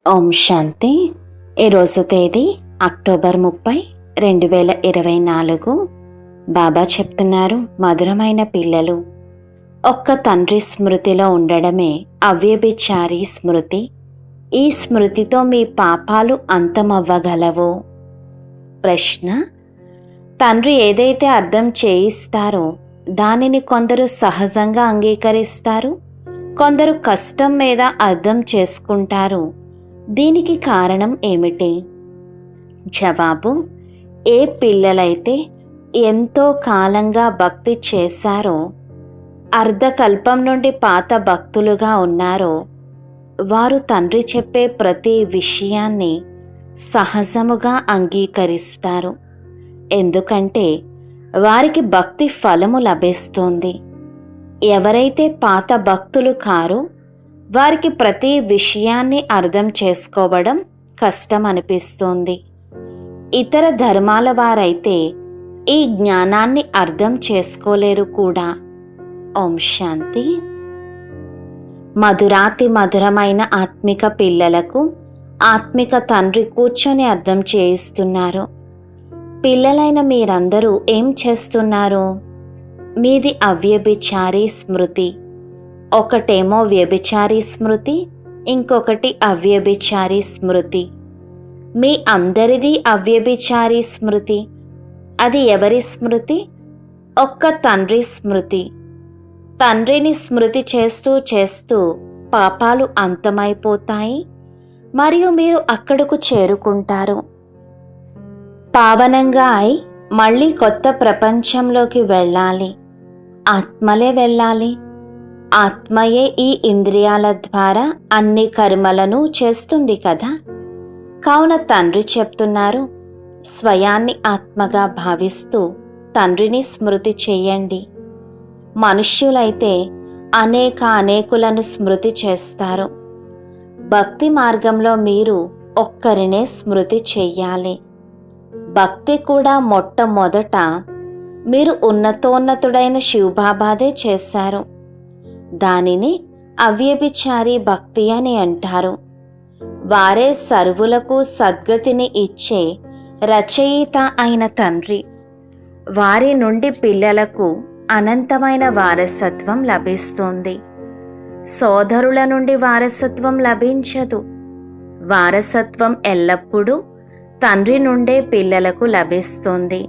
ఓం శాంతి. ఈరోజు తేదీ అక్టోబర్ 30, 2024. బాబా చెప్తున్నారు, మధురమైన పిల్లలు, ఒక్క తండ్రి స్మృతిలో ఉండడమే అవ్యభిచారి స్మృతి. ఈ స్మృతితో మీ పాపాలు అంతమవ్వగలవు. ప్రశ్న: తండ్రి ఏదైతే అర్థం చేయిస్తారో దానిని కొందరు సహజంగా అంగీకరిస్తారు, కొందరు కష్టం మీద అర్థం చేసుకుంటారు. దీనికి కారణం ఏమిటి? జవాబు: ఏ పిల్లలైతే ఎంతో కాలంగా భక్తి చేశారో, అర్ధకల్పం నుండి పాత భక్తులుగా ఉన్నారో, వారు తండ్రి చెప్పే ప్రతి విషయాన్ని సహజముగా అంగీకరిస్తారు. ఎందుకంటే వారికి భక్తి ఫలము లభిస్తుంది. ఎవరైతే పాత భక్తులు కారో వారికి ప్రతి విషయాన్ని అర్థం చేసుకోవడం కష్టం అనిపిస్తుంది. ఇతర ధర్మాల వారైతే ఈ జ్ఞానాన్ని అర్థం చేసుకోలేరు కూడా. ఓం శాంతి. మధురాతి మధురమైన ఆత్మిక పిల్లలకు ఆత్మిక తండ్రి కూర్చొని అర్థం చేయిస్తున్నారు. పిల్లలైన మీరందరూ ఏం చేస్తున్నారు? మీది అవ్యభిచారి స్మృతి. ఒకటేమో వ్యభిచారి స్మృతి, ఇంకొకటి అవ్యభిచారి స్మృతి. మీ అందరిది అవ్యభిచారి స్మృతి. అది ఎవరి స్మృతి? ఒక్క తండ్రి స్మృతి. తండ్రిని స్మృతి చేస్తూ చేస్తూ పాపాలు అంతమైపోతాయి మరియు మీరు అక్కడకు చేరుకుంటారు. పావనంగా అయి మళ్ళీ కొత్త ప్రపంచంలోకి వెళ్ళాలి. ఆత్మలే వెళ్ళాలి. ఆత్మయే ఈ ఇంద్రియాల ద్వారా అన్ని కర్మలను చేస్తుంది కదా. కావున తండ్రి చెప్తున్నారు, స్వయాన్ని ఆత్మగా భావిస్తూ తండ్రిని స్మృతి చెయ్యండి. మనుష్యులైతే అనేకులను స్మృతి చేస్తారు. భక్తి మార్గంలో మీరు ఒక్కరినే స్మృతి చెయ్యాలి. భక్తి కూడా మొట్టమొదట మీరు ఉన్నతోన్నతుడైన శివబాబాదే చేశారు. దానిని అవ్యభిచారి భక్తి అని అంటారు. వారే సర్వులకు సద్గతిని ఇచ్చే రచయిత అయిన తండ్రి. వారి నుండి పిల్లలకు అనంతమైన వారసత్వం లభిస్తుంది. సోదరుల నుండి వారసత్వం లభించదు. వారసత్వం ఎల్లప్పుడూ తండ్రి నుండే పిల్లలకు లభిస్తుంది.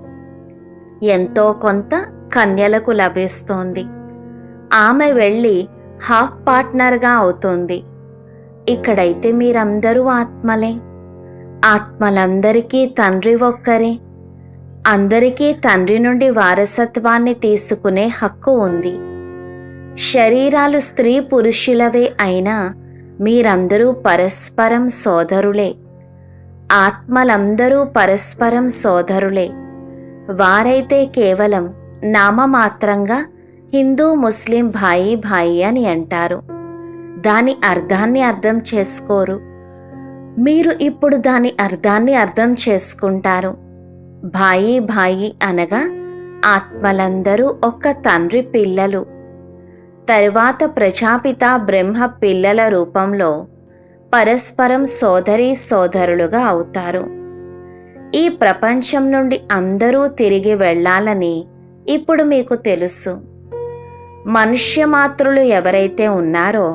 ఎంతో కొంత కన్యలకు లభిస్తుంది. ఆమె వెళ్ళి హాఫ్ పార్ట్నర్గా అవుతుంది. ఇక్కడైతే మీరందరూ ఆత్మలే. ఆత్మలందరికీ తండ్రి ఒక్కరే. అందరికీ తండ్రి నుండి వారసత్వాన్ని తీసుకునే హక్కు ఉంది. శరీరాలు స్త్రీ పురుషులవే అయినా మీరందరూ పరస్పరం సోదరులే. ఆత్మలందరూ పరస్పరం సోదరులే. వారైతే కేవలం నామమాత్రంగా హిందూ ముస్లిం భాయి భాయి అని అంటారు. దాని అర్థాన్ని అర్థం చేసుకోరు. మీరు ఇప్పుడు దాని అర్థాన్ని అర్థం చేసుకుంటారు. భాయి భాయి అనగా ఆత్మలందరూ ఒక్క తండ్రి పిల్లలు. తరువాత ప్రజాపిత బ్రహ్మ పిల్లల రూపంలో పరస్పరం సోదరీ సోదరులుగా అవుతారు. ఈ ప్రపంచం నుండి అందరూ తిరిగి వెళ్ళాలని ఇప్పుడు మీకు తెలుసు. మనుష్యమాతృలు ఎవరైతే ఉన్నారో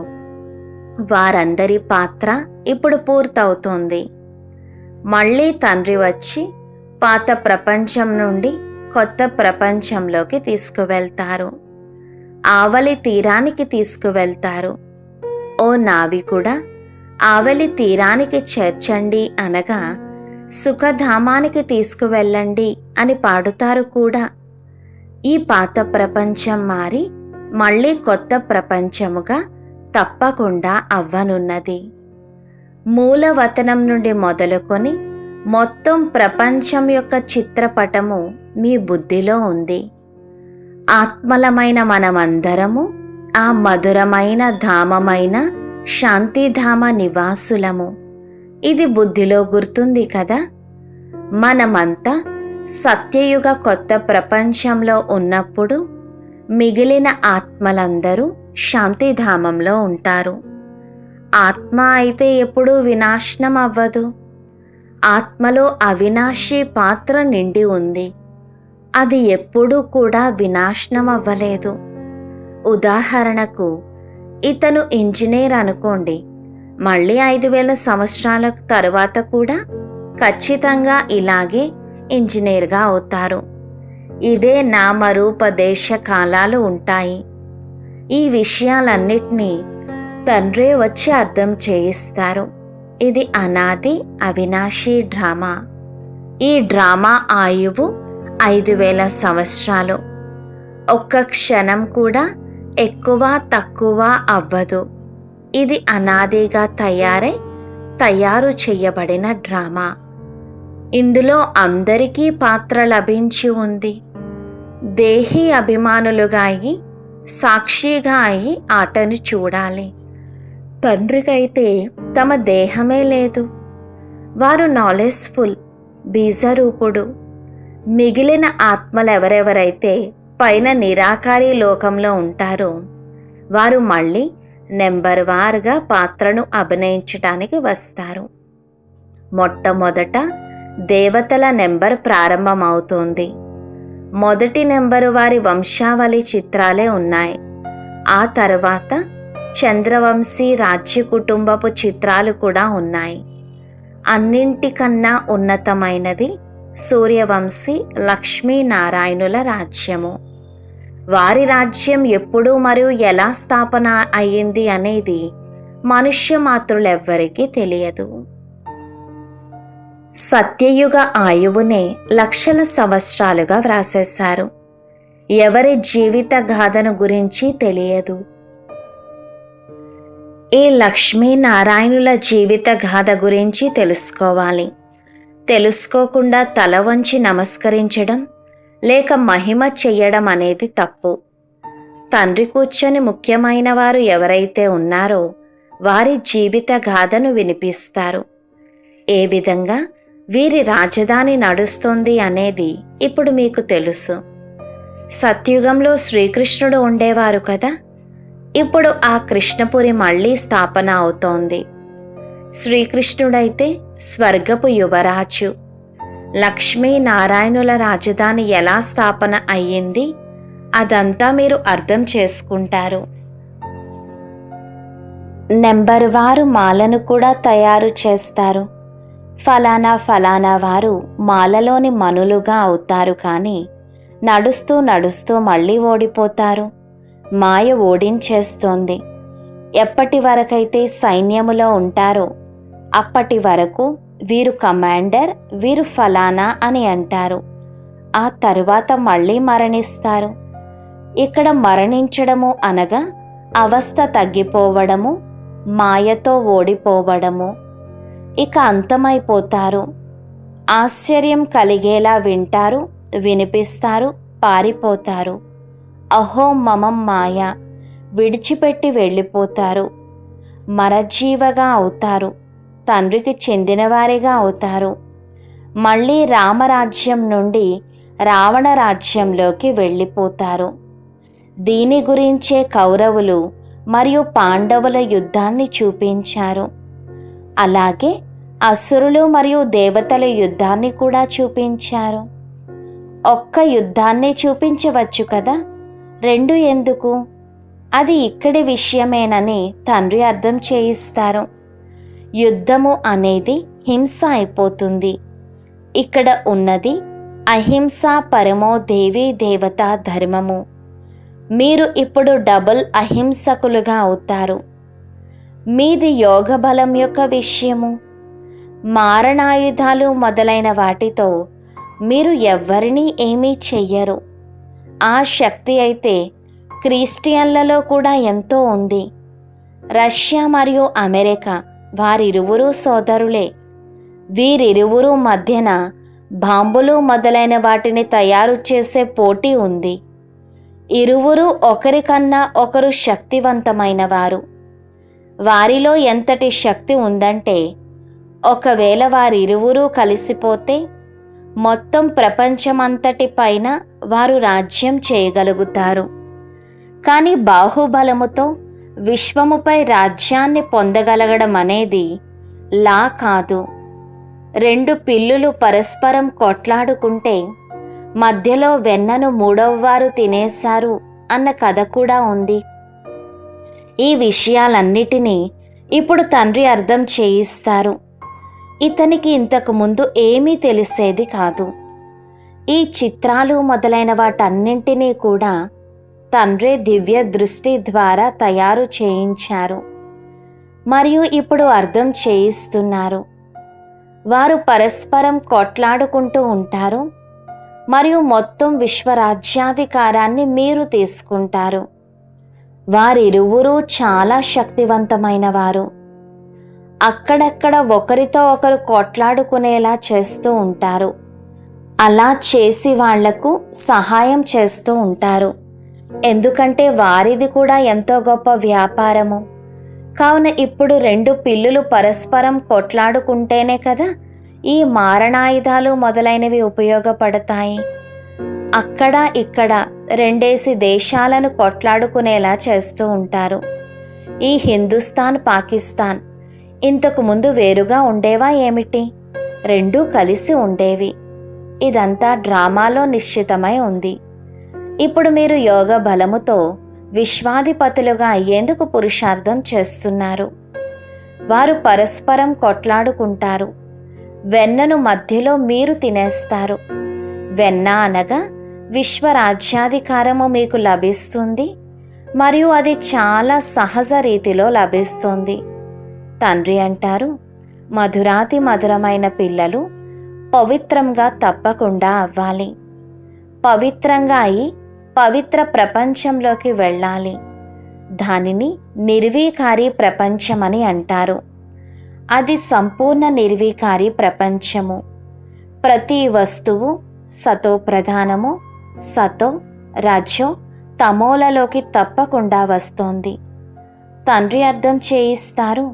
వారందరి పాత్ర ఇప్పుడు పూర్తవుతుంది. మళ్ళీ తండ్రి వచ్చి పాత ప్రపంచం నుండి కొత్త ప్రపంచంలోకి తీసుకువెళ్తారు. ఆవలి తీరానికి తీసుకువెళ్తారు. ఓ నావికుడా, ఆవలి తీరానికి చేర్చండి అనగా సుఖధామానికి తీసుకువెళ్ళండి అని పాడుతారు కూడా. ఈ పాత ప్రపంచం మారి మళ్ళీ కొత్త ప్రపంచముగా తప్పకుండా అవ్వనున్నది. మూలవతనం నుండి మొదలుకొని మొత్తం ప్రపంచం యొక్క చిత్రపటము మీ బుద్ధిలో ఉంది. ఆత్మలమైన మనమందరము ఆ మధురమైన ధామమైన శాంతిధామ నివాసులము. ఇది బుద్ధిలో గుర్తుంది కదా. మనమంతా సత్యయుగ కొత్త ప్రపంచంలో ఉన్నప్పుడు మిగిలిన ఆత్మలందరూ శాంతిధామంలో ఉంటారు. ఆత్మ అయితే ఎప్పుడూ వినాశనం అవ్వదు. ఆత్మలో అవినాశి పాత్ర నిండి ఉంది. అది ఎప్పుడూ కూడా వినాశనం అవ్వలేదు. ఉదాహరణకు, ఇతను ఇంజనీర్ అనుకోండి. మళ్ళీ 5000 సంవత్సరాల తరువాత కూడా ఖచ్చితంగా ఇలాగే ఇంజనీర్గా అవుతారు. ఇవే నామరూప దేశ కాలాలు ఉంటాయి. ఈ విషయాలన్నిటినీ తండ్రే వచ్చి అర్థం చేయిస్తారు. ఇది అనాది అవినాశీ డ్రామా. ఈ డ్రామా ఆయువు 5000 సంవత్సరాలు. ఒక్క క్షణం కూడా ఎక్కువ తక్కువ అవ్వదు. ఇది అనాదిగా తయారు చేయబడిన డ్రామా. ఇందులో అందరికీ పాత్ర లభించి ఉంది. దేహీ అభిమానులుగా అయి సాక్షిగా అయి ఆటను చూడాలి. తండ్రికైతే తమ దేహమే లేదు. వారు నాలెడ్జ్ఫుల్, బీజరూపుడు. మిగిలిన ఆత్మలెవరెవరైతే పైన నిరాకారి లోకంలో ఉంటారో వారు మళ్ళీ నెంబర్ వారుగా పాత్రను అభినయించటానికి వస్తారు. మొట్టమొదట దేవతల నెంబర్ ప్రారంభమవుతోంది. మొదటి నెంబరు వారి వంశావళి చిత్రాలే ఉన్నాయి. ఆ తర్వాత చంద్రవంశీ రాజ్య కుటుంబపు చిత్రాలు కూడా ఉన్నాయి. అన్నింటికన్నా ఉన్నతమైనది సూర్యవంశీ లక్ష్మీనారాయణుల రాజ్యము. వారి రాజ్యం ఎప్పుడు మరియు ఎలా స్థాపన అయ్యింది అనేది మనుష్య మాతృలెవ్వరికీ తెలియదు. సత్యయుగ ఆయువునే లక్షల సంవత్సరాలుగా వ్రాసేశారు. ఎవరి జీవిత గాథను గురించి తెలియదు. ఈ లక్ష్మీనారాయణుల జీవిత గాథ గురించి తెలుసుకోవాలి. తెలుసుకోకుండా తల వంచి నమస్కరించడం లేక మహిమ చెయ్యడం అనేది తప్పు. తండ్రి కూర్చొని ముఖ్యమైన వారు ఎవరైతే ఉన్నారో వారి జీవిత గాథను వినిపిస్తారు. ఏ విధంగా వీరి రాజధాని నడుస్తుంది అనేది ఇప్పుడు మీకు తెలుసు. సత్యుగంలో శ్రీకృష్ణుడు ఉండేవారు కదా. ఇప్పుడు ఆ కృష్ణపురి మళ్ళీ స్థాపన అవుతోంది. శ్రీకృష్ణుడైతే స్వర్గపు యువరాజు. లక్ష్మీనారాయణుల రాజధాని ఎలా స్థాపన అయ్యింది అదంతా మీరు అర్థం చేసుకుంటారు. నెంబర్ వారు మాలను కూడా తయారు చేస్తారు. ఫలానా వారు మాలలోని మనులుగా అవుతారు. కానీ నడుస్తూ నడుస్తూ మళ్ళీ ఓడిపోతారు. మాయ ఓడించేస్తోంది. ఎప్పటి వరకైతే సైన్యములో ఉంటారో అప్పటి వరకు వీరు కమాండర్, వీరు ఫలానా అని అంటారు. ఆ తరువాత మళ్ళీ మరణిస్తారు. ఇక్కడ మరణించడము అనగా అవస్థ తగ్గిపోవడము, మాయతో ఓడిపోవడము. ఇక అంతమైపోతారు. ఆశ్చర్యం కలిగేలా వింటారు, వినిపిస్తారు, పారిపోతారు. అహో మమం మాయ, విడిచిపెట్టి వెళ్ళిపోతారు. మరజీవగా అవుతారు. తండ్రికి చెందినవారిగా అవుతారు. మళ్ళీ రామరాజ్యం నుండి రావణ రాజ్యంలోకి వెళ్ళిపోతారు. దీని గురించే కౌరవులు మరియు పాండవుల యుద్ధాన్ని చూపించారు. అలాగే అసురులు మరియు దేవతల యుద్ధాన్ని కూడా చూపించారు. ఒక్క యుద్ధాన్ని చూపించవచ్చు కదా, రెండు ఎందుకు? అది ఇక్కడి విషయమేనని తండ్రి అర్థం చేయిస్తారు. యుద్ధము అనేది హింస అయిపోతుంది. ఇక్కడ ఉన్నది అహింస పరమో దేవీ దేవతా ధర్మము. మీరు ఇప్పుడు డబుల్ అహింసకులుగా అవుతారు. మీది యోగ బలం యొక్క విషయము. మారణాయుధాలు మొదలైన వాటితో మీరు ఎవ్వరినీ ఏమీ చెయ్యరు. ఆ శక్తి అయితే క్రిస్టియన్లలో కూడా ఎంతో ఉంది. రష్యా మరియు అమెరికా వారిరువురు సోదరులే. వీరిరువురు మధ్యన బాంబులు మొదలైన వాటిని తయారు చేసే పోటీ ఉంది. ఇరువురు ఒకరికన్నా ఒకరు శక్తివంతమైన వారు. వారిలో ఎంతటి శక్తి ఉందంటే ఒకవేళ వారిరువురూ కలిసిపోతే మొత్తం ప్రపంచమంతటి పైన వారు రాజ్యం చేయగలుగుతారు. కానీ బాహుబలముతో విశ్వముపై రాజ్యాన్ని పొందగలగడం అనేది లా కాదు. 2 పిల్లులు పరస్పరం కొట్లాడుకుంటే మధ్యలో వెన్నను మూడవవారు తినేశారు అన్న కథ కూడా ఉంది. ఈ విషయాలన్నిటినీ ఇప్పుడు తండ్రి అర్థం చేయిస్తారు. ఇతనికి ఇంతకు ముందు ఏమీ తెలిసేది కాదు. ఈ చిత్రాలు మొదలైన వాటన్నింటినీ కూడా తండ్రి దివ్య దృష్టి ద్వారా తయారు చేయించారు మరియు ఇప్పుడు అర్థం చేయిస్తున్నారు. వారు పరస్పరం కొట్లాడుకుంటూ ఉంటారు మరియు మొత్తం విశ్వరాజ్యాధికారాన్ని మీరు తీసుకుంటారు. వారిరువురూ చాలా శక్తివంతమైన వారు. అక్కడక్కడ ఒకరితో ఒకరు కొట్లాడుకునేలా చేస్తూ ఉంటారు. అలా చేసి వాళ్లకు సహాయం చేస్తూ ఉంటారు. ఎందుకంటే వారిది కూడా ఎంతో గొప్ప వ్యాపారము. కావున ఇప్పుడు 2 పిల్లులు పరస్పరం కొట్లాడుకుంటేనే కదా ఈ మారణాయుధాలు మొదలైనవి ఉపయోగపడతాయి. అక్కడ ఇక్కడ 2 దేశాలను కొట్లాడుకునేలా చేస్తూ ఉంటారు. ఈ హిందుస్థాన్, పాకిస్తాన్ ఇంతకు ముందు వేరుగా ఉండేవా ఏమిటి? 2 కలిసి ఉండేవి. ఇదంతా డ్రామాలో నిశ్చితమై ఉంది. ఇప్పుడు మీరు యోగ బలముతో విశ్వాధిపతులుగా అయ్యేందుకు పురుషార్థం చేస్తున్నారు. వారు పరస్పరం కొట్లాడుకుంటారు. వెన్నను మధ్యలో మీరు తినేస్తారు. వెన్న అనగా విశ్వరాజ్యాధికారము మీకు లభిస్తుంది మరియు అది చాలా సహజ రీతిలో లభిస్తుంది. తండ్రి అంటారు, మధురాతి మధురమైన పిల్లలు పవిత్రంగా తప్పకుండా అవ్వాలి. పవిత్రంగా అయి పవిత్ర ప్రపంచంలోకి వెళ్ళాలి. దానిని నిర్వీకారి ప్రపంచమని అంటారు. అది సంపూర్ణ నిర్వీకారి ప్రపంచము. ప్రతి వస్తువు సతో ప్రధానము, సతో రజో తమోలలోకి తప్పకుండా వస్తోంది. తండ్రి అర్థం చేయిస్తారు,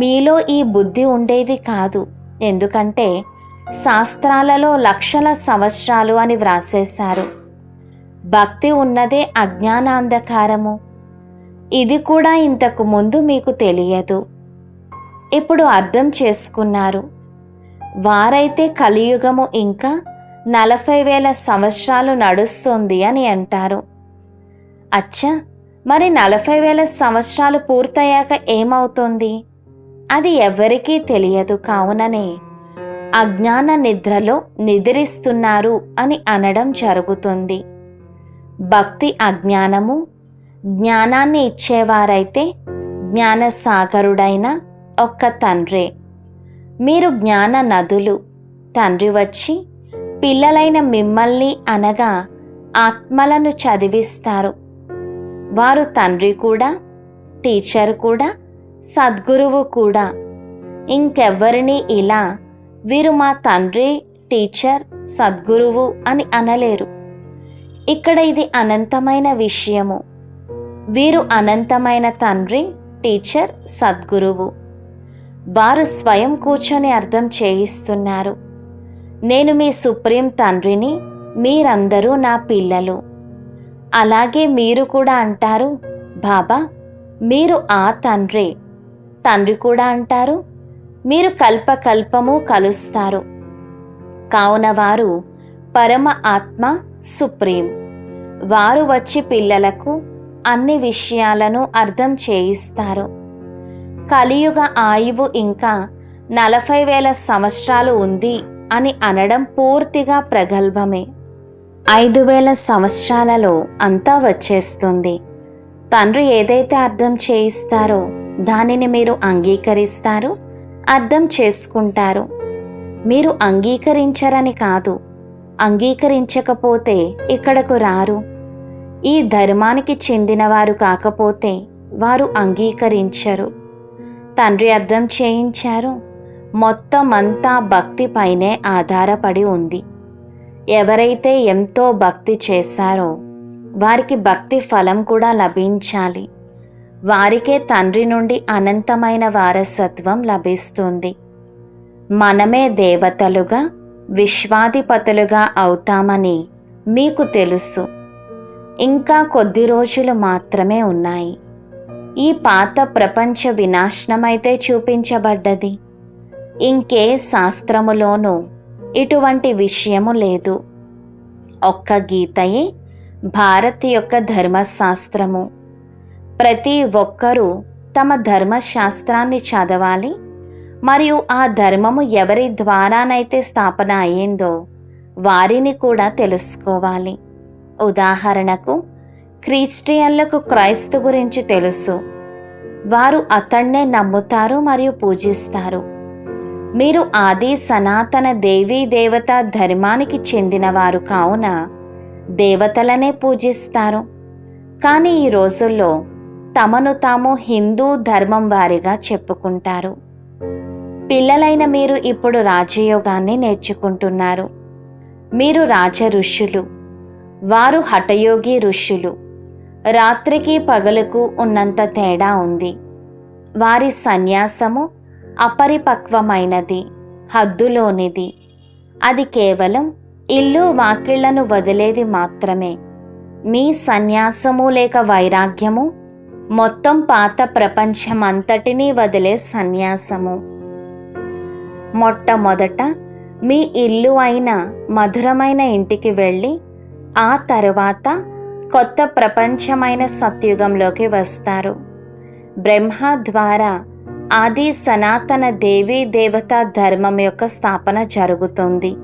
మీలో ఈ బుద్ధి ఉండేది కాదు. ఎందుకంటే శాస్త్రాలలో లక్షల సంవత్సరాలు అని వ్రాసేశారు. భక్తి ఉన్నదే అజ్ఞానాంధకారము. ఇది కూడా ఇంతకు ముందు మీకు తెలియదు. ఇప్పుడు అర్థం చేసుకున్నారు. వారైతే కలియుగము ఇంకా 40,000 సంవత్సరాలు నడుస్తుంది అని అంటారు. అచ్చా, మరి 40,000 సంవత్సరాలు పూర్తయ్యాక ఏమవుతుంది? అది ఎవ్వరికీ తెలియదు. కావుననే అజ్ఞాన నిద్రలో నిద్రిస్తున్నారు అని అనడం జరుగుతుంది. భక్తి అజ్ఞానము, జ్ఞానాన్ని ఇచ్చేవారైతే జ్ఞానసాగరుడైన ఒక్క తండ్రే. మీరు జ్ఞాన నదులు. తండ్రి వచ్చి పిల్లలైన మిమ్మల్ని అనగా ఆత్మలను చదివిస్తారు. వారు తండ్రి కూడా, టీచర్ కూడా, సద్గురువు కూడా. ఇంకెవ్వరినీ ఇలా వీరు మా తండ్రి, టీచర్, సద్గురువు అని అనలేరు. ఇక్కడ ఇది అనంతమైన విషయము. వీరు అనంతమైన తండ్రి, టీచర్, సద్గురువు. వారు స్వయం కూర్చొని అర్థం చేయిస్తున్నారు. నేను మీ సుప్రీం తండ్రిని, మీరందరూ నా పిల్లలు. అలాగే మీరు కూడా అంటారు, బాబా మీరు ఆ తండ్రే. తండ్రి కూడా అంటారు, మీరు కల్పకల్పము కలుస్తారు. కావున వారు పరమ ఆత్మ, సుప్రీం. వారు వచ్చి పిల్లలకు అన్ని విషయాలను అర్థం చేయిస్తారు. కలియుగ ఆయువు ఇంకా 40,000 సంవత్సరాలు ఉంది అని అనడం పూర్తిగా ప్రగల్భమే. 5,000 సంవత్సరాలలో అంతా వచ్చేస్తుంది. తండ్రి ఏదైతే అర్థం చేయిస్తారో దానిని మీరు అంగీకరిస్తారు, అర్థం చేసుకుంటారు. మీరు అంగీకరించరని కాదు, అంగీకరించకపోతే ఇక్కడకు రారు. ఈ ధర్మానికి చెందినవారు కాకపోతే వారు అంగీకరించరు. తండ్రి అర్థం చేయించారు, మొత్తం అంతా భక్తిపైనే ఆధారపడి ఉంది. ఎవరైతే ఎంతో భక్తి చేశారో వారికి భక్తి ఫలం కూడా లభించాలి. వారికే తండ్రి నుండి అనంతమైన వారసత్వం లభిస్తుంది. మనమే దేవతలుగా, విశ్వాధిపతులుగా అవుతామని మీకు తెలుసు. ఇంకా కొద్ది రోజులు మాత్రమే ఉన్నాయి. ఈ పాత ప్రపంచ వినాశనమైతే చూపించబడ్డది. ఇంకే శాస్త్రములోనూ ఇటువంటి విషయము లేదు. ఒక్క గీతయే భారత్ యొక్క ధర్మశాస్త్రము. ప్రతి ఒక్కరూ తమ ధర్మశాస్త్రాన్ని చదవాలి మరియు ఆ ధర్మము ఎవరి ద్వారానైతే స్థాపన అయ్యిందో వారిని కూడా తెలుసుకోవాలి. ఉదాహరణకు క్రిస్టియన్లకు క్రైస్తు గురించి తెలుసు. వారు అతన్నే నమ్ముతారు మరియు పూజిస్తారు. మీరు ఆది సనాతన దేవీ దేవత ధర్మానికి చెందినవారు కావున దేవతలనే పూజిస్తారు. కానీ ఈ రోజుల్లో తమను తాము హిందూ ధర్మం వారిగా చెప్పుకుంటారు. పిల్లలైన మీరు ఇప్పుడు రాజయోగాన్ని నేర్చుకుంటున్నారు. మీరు రాజ ఋషులు, వారు హఠయోగి ఋషులు. రాత్రికి పగలుకు ఉన్నంత తేడా ఉంది. వారి సన్యాసము అపరిపక్వమైనది, హద్దులోనిది. అది కేవలం ఇల్లు వాకిళ్లను వదిలేది మాత్రమే. మీ సన్యాసము లేక వైరాగ్యము మొత్తం పాత ప్రపంచమంతటినీ వదిలే సన్యాసము. మొట్టమొదట మీ ఇల్లు అయిన మధురమైన ఇంటికి వెళ్ళి ఆ తరువాత కొత్త ప్రపంచమైన సత్యుగంలోకి వస్తారు. బ్రహ్మ ద్వారా ఆది సనాతన దేవీ దేవతా ధర్మం యొక్క స్థాపన జరుగుతుంది.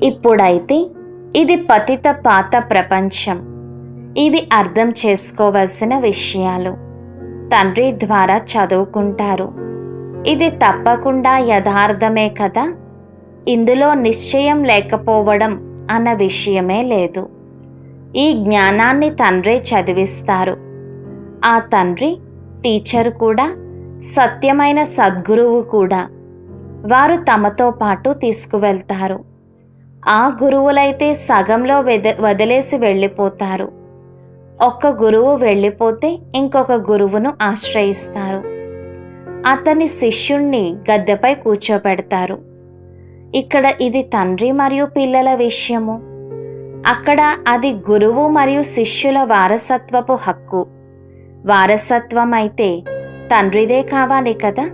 ఇప్పుడైతే ఇది పతిత పాత ప్రపంచం. ఇవి అర్థం చేసుకోవలసిన విషయాలు. తండ్రి ద్వారా చదువుకుంటారు. ఇది తప్పకుండా యథార్థమే కదా. ఇందులో నిశ్చయం లేకపోవడం అన్న విషయమే లేదు. ఈ జ్ఞానాన్ని తండ్రే చదివిస్తారు. ఆ తండ్రి టీచర్ కూడా, సత్యమైన సద్గురువు కూడా. వారు తమతో పాటు తీసుకువెళ్తారు. ఆ గురువులైతే సగంలో వదిలేసి వెళ్ళిపోతారు. ఒక్క గురువు వెళ్ళిపోతే ఇంకొక గురువును ఆశ్రయిస్తారు. అతని శిష్యుణ్ణి గద్దెపై కూర్చోబెడతారు. ఇక్కడ ఇది తండ్రి మరియు పిల్లల విషయము. అక్కడ అది గురువు మరియు శిష్యుల వారసత్వపు హక్కు. వారసత్వం అయితే తండ్రిదే కావాలి కదా.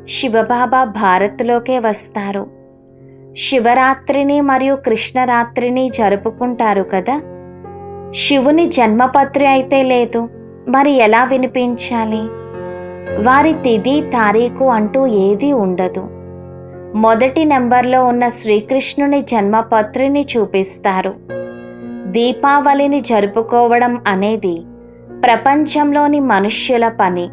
శివబాబా భారత్లోకే వస్తారు. శివరాత్రిని మరియు కృష్ణరాత్రిని జరుపుకుంటారు కదా. శివుని జన్మపత్రి అయితే లేదు, మరి ఎలా వినిపించాలి? వారి తిథి తారీఖు అంటూ ఏదీ ఉండదు. మొదటి నెంబర్లో ఉన్న శ్రీకృష్ణుని జన్మపత్రిని చూపిస్తారు. దీపావళిని జరుపుకోవడం అనేది ప్రపంచంలోని మనుష్యుల పని.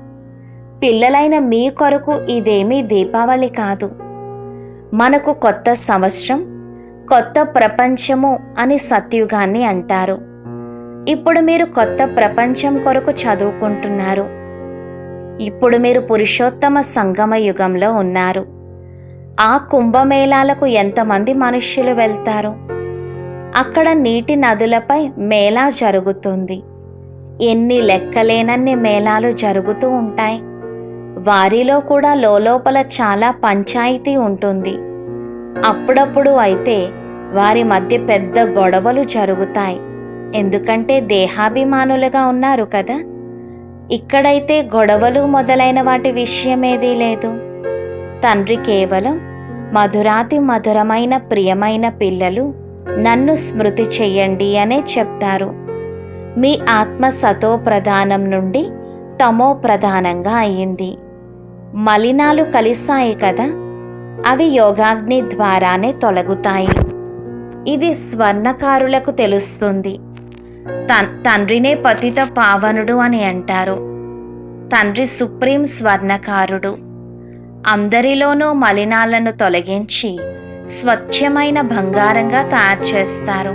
పిల్లలైన మీ కొరకు ఇదేమీ దీపావళి కాదు. మనకు కొత్త సంవత్సరం, కొత్త ప్రపంచము అని సత్యుగాన్ని అంటారు. ఇప్పుడు మీరు కొత్త ప్రపంచం కొరకు చదువుకుంటున్నారు. ఇప్పుడు మీరు పురుషోత్తమ సంగమ యుగంలో ఉన్నారు. ఆ కుంభమేళాలకు ఎంతమంది మనుష్యులు వెళ్తారు? అక్కడ నీటి నదులపై మేళా జరుగుతుంది. ఎన్ని లెక్కలేనన్ని మేళాలు జరుగుతూ ఉంటాయి. వారిలో కూడా లోపల చాలా పంచాయితీ ఉంటుంది. అప్పుడప్పుడు అయితే వారి మధ్య పెద్ద గొడవలు జరుగుతాయి. ఎందుకంటే దేహాభిమానులుగా ఉన్నారు కదా. ఇక్కడైతే గొడవలు మొదలైన వాటి విషయమేదీ లేదు. తండ్రి కేవలం మధురాతి మధురమైన ప్రియమైన పిల్లలు, నన్ను స్మృతి చెయ్యండి అనే చెప్తారు. మీ ఆత్మ సతో ప్రధానం నుండి తమో ప్రధానంగా అయింది. మలినాలు కలిశాయి కదా, అవి యోగాగ్ని ద్వారానే తొలగుతాయి. ఇది స్వర్ణకారులకు తెలుస్తుంది. తండ్రినే పతిత పావనుడు అని అంటారు. తండ్రి సుప్రీం స్వర్ణకారుడు. అందరిలోనూ మలినాలను తొలగించి స్వచ్ఛమైన బంగారంగా తయారు చేస్తారు.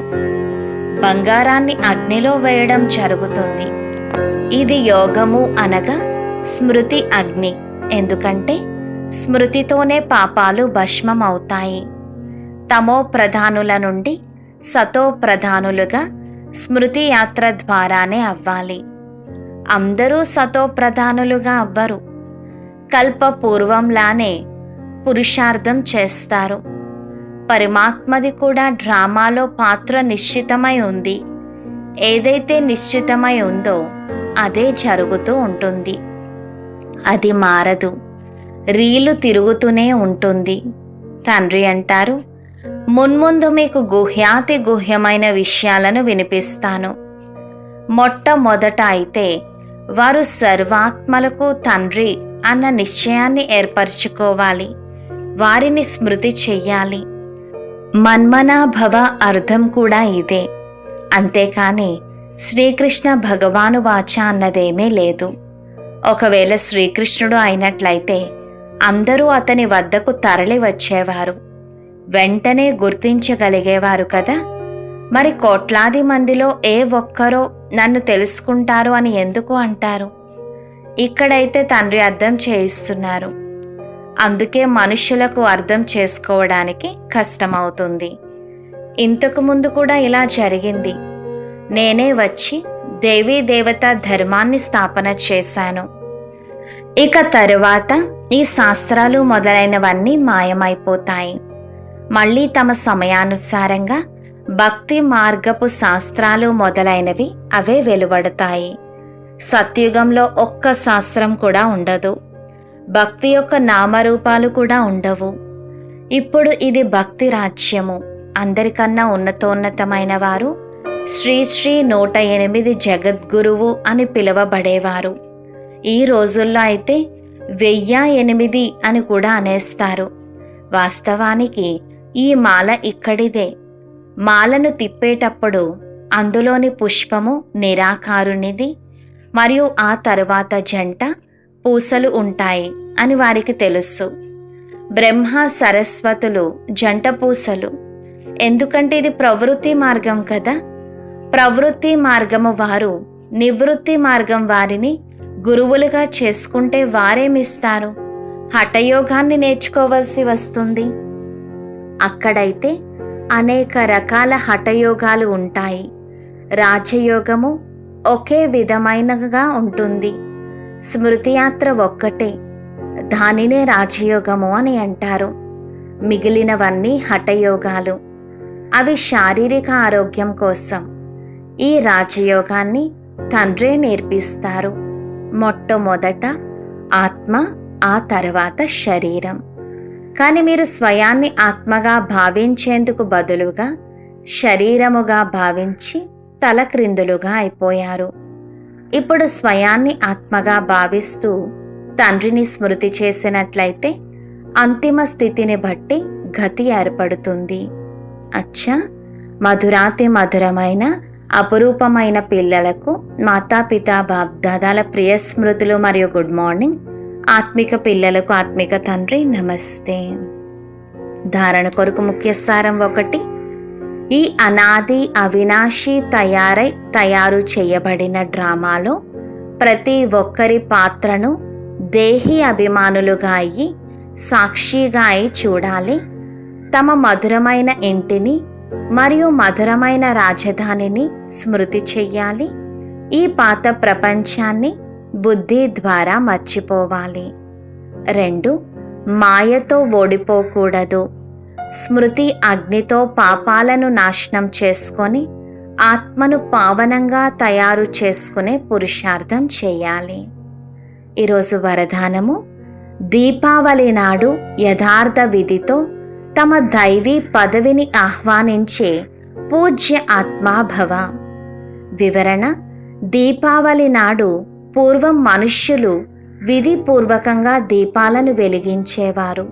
బంగారాన్ని అగ్నిలో వేయడం జరుగుతుంది. ఇది యోగము అనగా స్మృతి అగ్ని. ఎందుకంటే స్మృతితోనే పాపాలు భస్మం అవుతాయి. తమో ప్రధానుల నుండి సతో ప్రధానులుగా స్మృతి యాత్ర ద్వారానే అవ్వాలి. అందరూ సతో ప్రధానులుగా అవ్వరు. కల్ప పూర్వంలానే పురుషార్థం చేస్తారు. పరమాత్మది కూడా డ్రామాలో పాత్ర నిశ్చితమై ఉంది. ఏదైతే నిశ్చితమై ఉందో అదే జరుగుతూ ఉంటుంది. అది మారదు, రీలు తిరుగుతూనే ఉంటుంది. తండ్రి అంటారు, మున్ముందు మీకు గుహ్యాతి గుహ్యమైన విషయాలను వినిపిస్తాను. మొట్టమొదట అయితే వారు సర్వాత్మలకు తండ్రి అన్న నిశ్చయాన్ని ఏర్పరచుకోవాలి, వారిని స్మృతి చెయ్యాలి. మన్మనాభవ అర్థం కూడా ఇదే. అంతేకాని శ్రీకృష్ణ భగవాను వాచ అన్నదేమీ లేదు. ఒకవేళ శ్రీకృష్ణుడు అయినట్లయితే అందరూ అతని వద్దకు తరలి వచ్చేవారు, వెంటనే గుర్తించగలిగేవారు కదా. మరి కోట్లాది మందిలో ఏ ఒక్కరో నన్ను తెలుసుకుంటారు అని ఎందుకు అంటారు? ఇక్కడైతే తండ్రి అర్థం చేయిస్తున్నారు. అందుకే మనుషులకు అర్థం చేసుకోవడానికి కష్టమవుతుంది. ఇంతకు ముందు కూడా ఇలా జరిగింది. నేనే వచ్చి దేవీ దేవత ధర్మాన్ని స్థాపన చేశాను. ఇక తరువాత ఈ శాస్త్రాలు మొదలైనవన్నీ మాయమైపోతాయి. మళ్ళీ తమ సమయానుసారంగా భక్తి మార్గపు శాస్త్రాలు మొదలైనవి అవే వెలువడతాయి. సత్యుగంలో ఒక్క శాస్త్రం కూడా ఉండదు. భక్తి యొక్క నామరూపాలు కూడా ఉండవు. ఇప్పుడు ఇది భక్తి రాజ్యము. అందరికన్నా ఉన్నతోన్నతమైన వారు శ్రీ శ్రీ 108 జగద్గురువు అని పిలువబడేవారు. ఈ రోజుల్లో అయితే 1008 అని కూడా అనేస్తారు. వాస్తవానికి ఈ మాల ఇక్కడిదే. మాలను తిప్పేటప్పుడు అందులోని పుష్పము నిరాకారునిది మరియు ఆ తరువాత జంట పూసలు ఉంటాయి అని వారికి తెలుసు. బ్రహ్మ సరస్వతులు జంట పూసలు. ఎందుకంటే ఇది ప్రవృత్తి మార్గం కదా. ప్రవృత్తి మార్గము వారు నివృత్తి మార్గం వారిని గురువులుగా చేసుకుంటే వారేమిస్తారు? హఠయోగాన్ని నేర్చుకోవలసి వస్తుంది. అక్కడైతే అనేక రకాల హఠయోగాలు ఉంటాయి. రాజయోగము ఒకే విధమైనగా ఉంటుంది. స్మృతి యాత్ర ఒక్కటే, దానినే రాజయోగము అని అంటారు. మిగిలినవన్నీ హఠయోగాలు. అవి శారీరక ఆరోగ్యం కోసం. ఈ రాజయోగాన్ని తండ్రే నేర్పిస్తారు. మొట్టమొదట ఆత్మ, ఆ తర్వాత శరీరం. కానీ మీరు స్వయాన్ని ఆత్మగా భావించేందుకు బదులుగా శరీరముగా భావించి తలక్రిందులుగా అయిపోయారు. ఇప్పుడు స్వయాన్ని ఆత్మగా భావిస్తూ తండ్రిని స్మృతి చేసినట్లయితే అంతిమ స్థితిని బట్టి గతి ఏర్పడుతుంది. అచ్చా, మధురాతి మధురమైన అపురూపమైన పిల్లలకు మాతాపితా బాప్దాదాల ప్రియ స్మృతులు మరియు గుడ్ మార్నింగ్. ఆత్మిక పిల్లలకు ఆత్మిక తండ్రి నమస్తే. ధారణ కొరకు ముఖ్య సారం 1. ఈ అనాది అవినాశి తయారు చేయబడిన డ్రామాలో ప్రతి ఒక్కరి పాత్రను దేహి అభిమానులుగా అయ్యి సాక్షిగా అయి చూడాలి. తమ మధురమైన ఇంటిని మరియు మధురమైన రాజధానిని స్మృతి చెయ్యాలి. ఈ పాత ప్రపంచాన్ని బుద్ధి ద్వారా మర్చిపోవాలి. 2. మాయతో ఓడిపోకూడదు. స్మృతి అగ్నితో పాపాలను నాశనం చేసుకొని ఆత్మను పావనంగా తయారు చేసుకునే పురుషార్థం చేయాలి. ఈరోజు వరదానము: దీపావళి నాడు యథార్థ విధితో తమ దైవీ పదవిని ఆహ్వానించే పూజ్య ఆత్మాభవ. వివరణ: దీపావళి నాడు పూర్వం మనుష్యులు విధిపూర్వకంగా దీపాలను వెలిగించేవారు.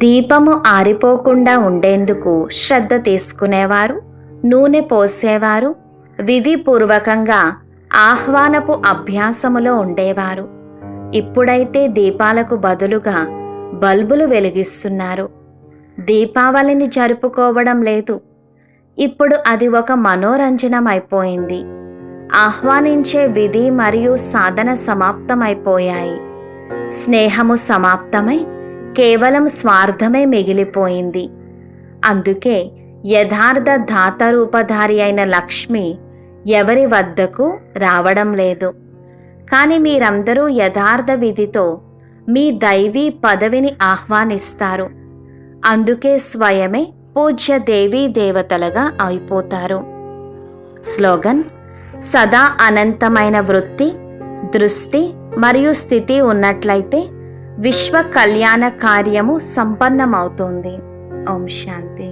దీపము ఆరిపోకుండా ఉండేందుకు శ్రద్ధ తీసుకునేవారు, నూనె పోసేవారు, విధిపూర్వకంగా ఆహ్వానపు అభ్యాసములో ఉండేవారు. ఇప్పుడైతే దీపాలకు బదులుగా బల్బులు వెలిగిస్తున్నారు. దీపావళిని జరుపుకోవడం లేదు. ఇప్పుడు అది ఒక మనోరంజనం అయిపోయింది. ఆహ్వానించే విధి మరియు సాధన సమాప్తమైపోయాయి. స్నేహము సమాప్తమై కేవలం స్వార్థమే మిగిలిపోయింది. అందుకే యథార్థ ధాతరూపధారి అయిన లక్ష్మి ఎవరి వద్దకు రావడం లేదు. కానీ మీరందరూ యథార్థ విధితో మీ దైవీ పదవిని ఆహ్వానిస్తారు. అందుకే స్వయమే పూజ్య దేవీ దేవతలుగా అయిపోతారు. స్లోగన్: సదా అనంతమైన వృత్తి, దృష్టి మరియు స్థితి ఉన్నట్లయితే విశ్వ కళ్యాణ కార్యము సంపన్నమవుతుంది. ఓం శాంతి.